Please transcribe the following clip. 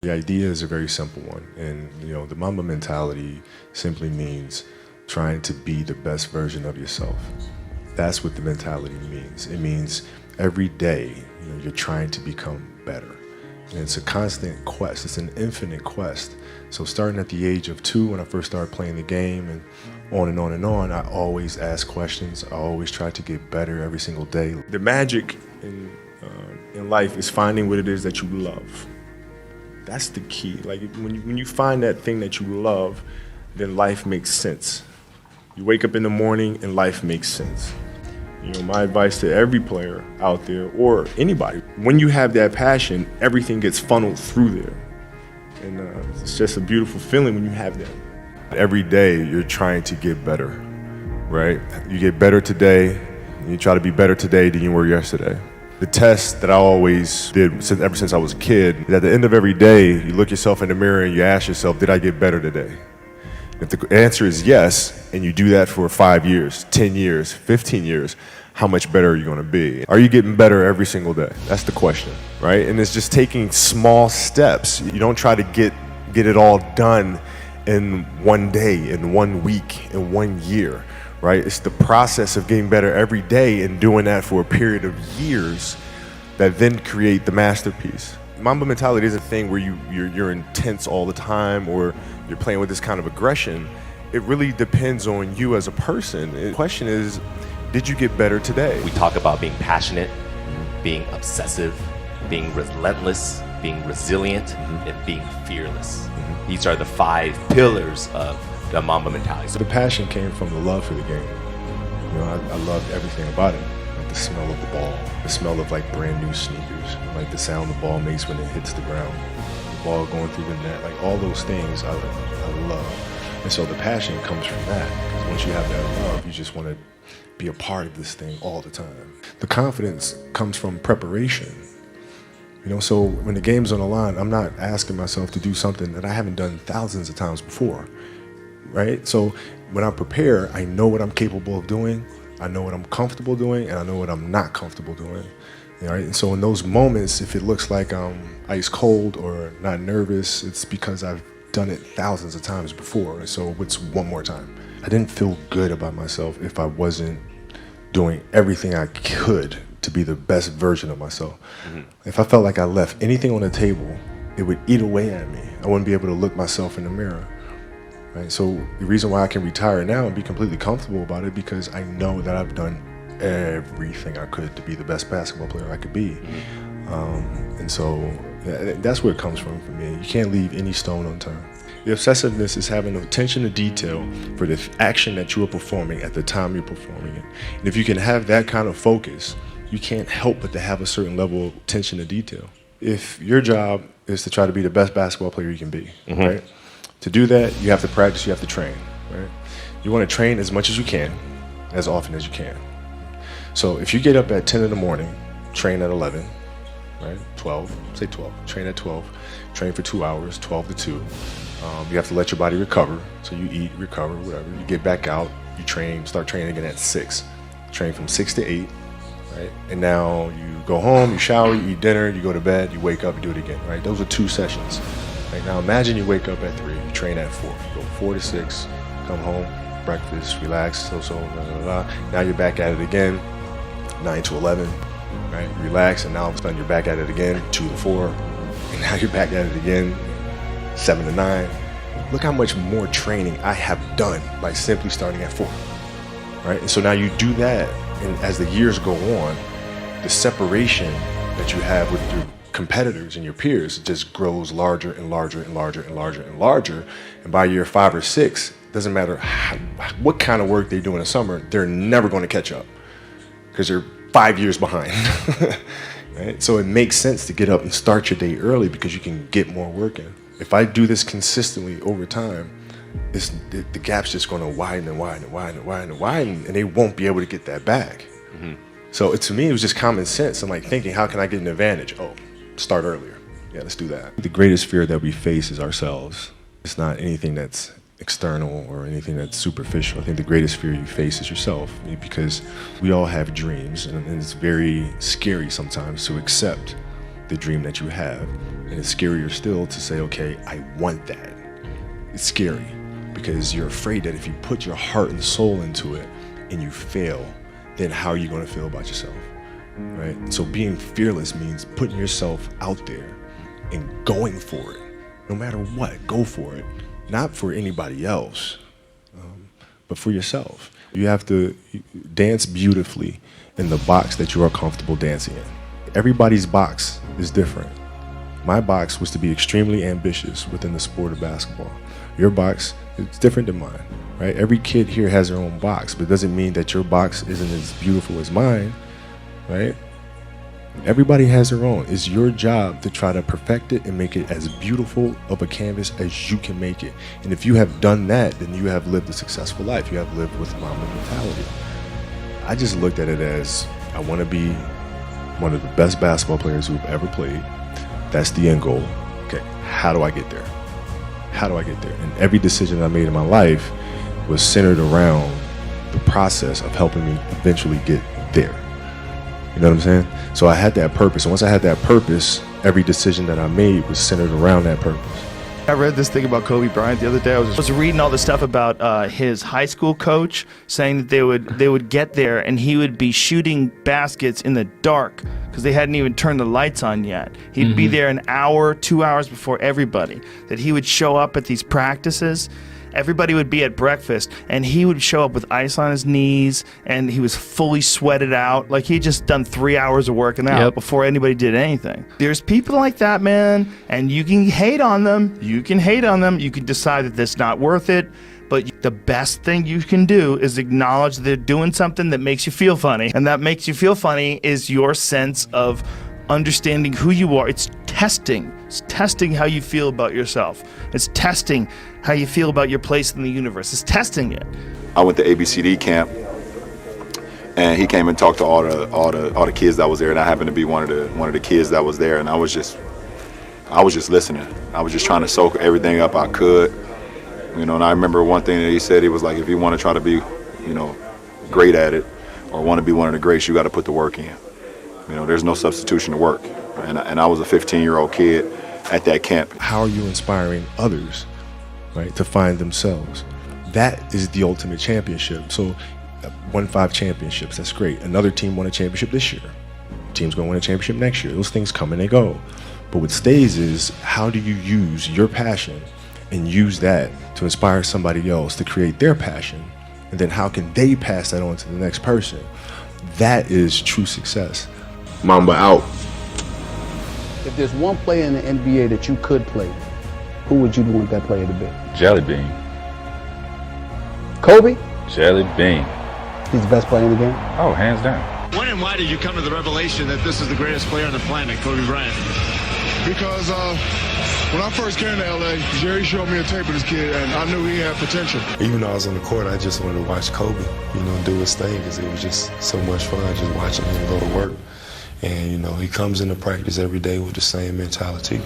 The idea is a very simple one, and the Mumba mentality simply means trying to be the best version of yourself. That's what the mentality means. It means every day you're trying to become better. And it's a constant quest. It's an infinite quest. So starting at the age of 2, when I first started playing the game, and on and on and on, I always ask questions. I always try to get better every single day. The magic in life is finding what it is that you love. That's the key. Like when you find that thing that you love, then life makes sense. You wake up in the morning and life makes sense. My advice to every player out there, or anybody, when you have that passion, everything gets funneled through there. And it's just a beautiful feeling when you have that. Every day you're trying to get better, right? You get better today, and you try to be better today than you were yesterday. The test that I always did ever since I was a kid is at the end of every day, you look yourself in the mirror and you ask yourself, did I get better today? If the answer is yes, and you do that for 5 years, 10 years, 15 years, how much better are you going to be? Are you getting better every single day? That's the question, right? And it's just taking small steps. You don't try to get it all done in one day, in 1 week, in 1 year, right? It's the process of getting better every day and doing that for a period of years that then create the masterpiece. Mamba mentality isn't a thing where you're intense all the time or you're playing with this kind of aggression. It really depends on you as a person. The question is, did you get better today? We talk about being passionate, being obsessive, being relentless, being resilient, and being fearless. These are the 5 pillars of the Mamba mentality. So the passion came from the love for the game. I loved everything about it. Like the smell of the ball, the smell of like brand new sneakers, like the sound the ball makes when it hits the ground, the ball going through the net, like all those things I love. And so the passion comes from that, because once you have that love, you just want to be a part of this thing all the time. The confidence comes from preparation. So when the game's on the line, I'm not asking myself to do something that I haven't done thousands of times before, right? So when I prepare, I know what I'm capable of doing, I know what I'm comfortable doing, and I know what I'm not comfortable doing. Right? And so in those moments, if it looks like I'm ice cold or not nervous, it's because I've done it thousands of times before. So it's one more time. I didn't feel good about myself if I wasn't doing everything I could to be the best version of myself. If I felt like I left anything on the table, it would eat away at me. I wouldn't be able to look myself in the mirror. Right? So the reason why I can retire now and be completely comfortable about it, because I know that I've done everything I could to be the best basketball player I could be. And so that's where it comes from for me. You can't leave any stone unturned. The obsessiveness is having attention to detail for the action that you are performing at the time you're performing it. And if you can have that kind of focus, you can't help but to have a certain level of attention to detail. If your job is to try to be the best basketball player you can be, right? To do that, you have to practice, you have to train, right? You want to train as much as you can, as often as you can. So if you get up at 10 in the morning, train at 11, right? 12, say 12, train at 12, train for 2 hours, 12 to 2. You have to let your body recover. So you eat, recover, whatever. You get back out, you train, start training again at 6. Train from 6 to 8, right? And now you go home, you shower, you eat dinner, you go to bed, you wake up, you do it again, right? Those are 2 sessions. Right? Now imagine you wake up at 3, you train at 4. You go 4 to 6, come home, breakfast, relax, blah, blah, blah. Now you're back at it again, 9 to 11, right? Relax, and now all of a sudden you're back at it again, 2 to 4, and now you're back at it again, 7 to 9. Look how much more training I have done by simply starting at 4, right? And so now you do that, and as the years go on, the separation that you have with your competitors and your peers just grows larger and larger and larger and larger and larger. And by year 5 or 6, doesn't matter what kind of work they do in the summer, they're never going to catch up because they're 5 years behind. Right? So it makes sense to get up and start your day early because you can get more work in. If I do this consistently over time, the gap's just going to widen and widen and widen and widen and widen, and they won't be able to get that back. So to me, it was just common sense. I'm like thinking, how can I get an advantage? Oh, start earlier. Yeah, let's do that. The greatest fear that we face is ourselves. It's not anything that's external or anything that's superficial. I think the greatest fear you face is yourself, because we all have dreams, and it's very scary sometimes to accept the dream that you have. And it's scarier still to say, okay, I want that. It's scary because you're afraid that if you put your heart and soul into it and you fail, then how are you going to feel about yourself, right? So being fearless means putting yourself out there and going for it. No matter what, go for it. Not for anybody else, but for yourself. You have to dance beautifully in the box that you are comfortable dancing in. Everybody's box is different. My box was to be extremely ambitious within the sport of basketball. Your box is different than mine, right? Every kid here has their own box, but it doesn't mean that your box isn't as beautiful as mine, right? Everybody has their own. It's your job to try to perfect it and make it as beautiful of a canvas as you can make it. And if you have done that, then you have lived a successful life. You have lived with Mumba Mentality. I just looked at it as, I want to be one of the best basketball players who've ever played. That's the end goal. Okay, how do I get there? How do I get there? And every decision I made in my life was centered around the process of helping me eventually get there. You know what I'm saying? So I had that purpose. And once I had that purpose, every decision that I made was centered around that purpose. I read this thing about Koby Bryant the other day. I was reading all this stuff about his high school coach saying that they would get there and he would be shooting baskets in the dark because they hadn't even turned the lights on yet. He'd be there an hour, 2 hours before everybody. That he would show up at these practices. Everybody would be at breakfast, and he would show up with ice on his knees, and he was fully sweated out, like he had just done 3 hours of working out before anybody did anything. There's people like that, man, and you can hate on them. You can hate on them. You can decide that that's not worth it, but the best thing you can do is acknowledge that they're doing something that makes you feel funny, and that makes you feel funny is your sense of understanding who you are. It's testing. It's testing how you feel about yourself. It's testing how you feel about your place in the universe. It's testing it. I went to ABCD camp, and he came and talked to all the kids that was there, and I happened to be one of the kids that was there, and I was just listening. I was just trying to soak everything up I could, you know. And I remember one thing that he said. He was like, if you want to try to be, you know, great at it, or want to be one of the greats, you got to put the work in. You know, there's no substitution to work. And I was a 15-year-old kid at that camp. How are you inspiring others, right, to find themselves? That is the ultimate championship. So, won 5 championships. That's great. Another team won a championship this year. Team's going to win a championship next year. Those things come and they go. But what stays is, how do you use your passion and use that to inspire somebody else to create their passion? And then how can they pass that on to the next person? That is true success. Mamba out. If there's one player in the NBA that you could play, who would you want that player to be? Jelly Bean. Kobe? Jelly Bean. He's the best player in the game? Oh, hands down. When and why did you come to the revelation that this is the greatest player on the planet, Koby Bryant? Because when I first came to LA, Jerry showed me a tape of this kid, and I knew he had potential. Even though I was on the court, I just wanted to watch Kobe, you know, do his thing, because it was just so much fun just watching him go to work. And, you know, he comes into practice every day with the same mentality.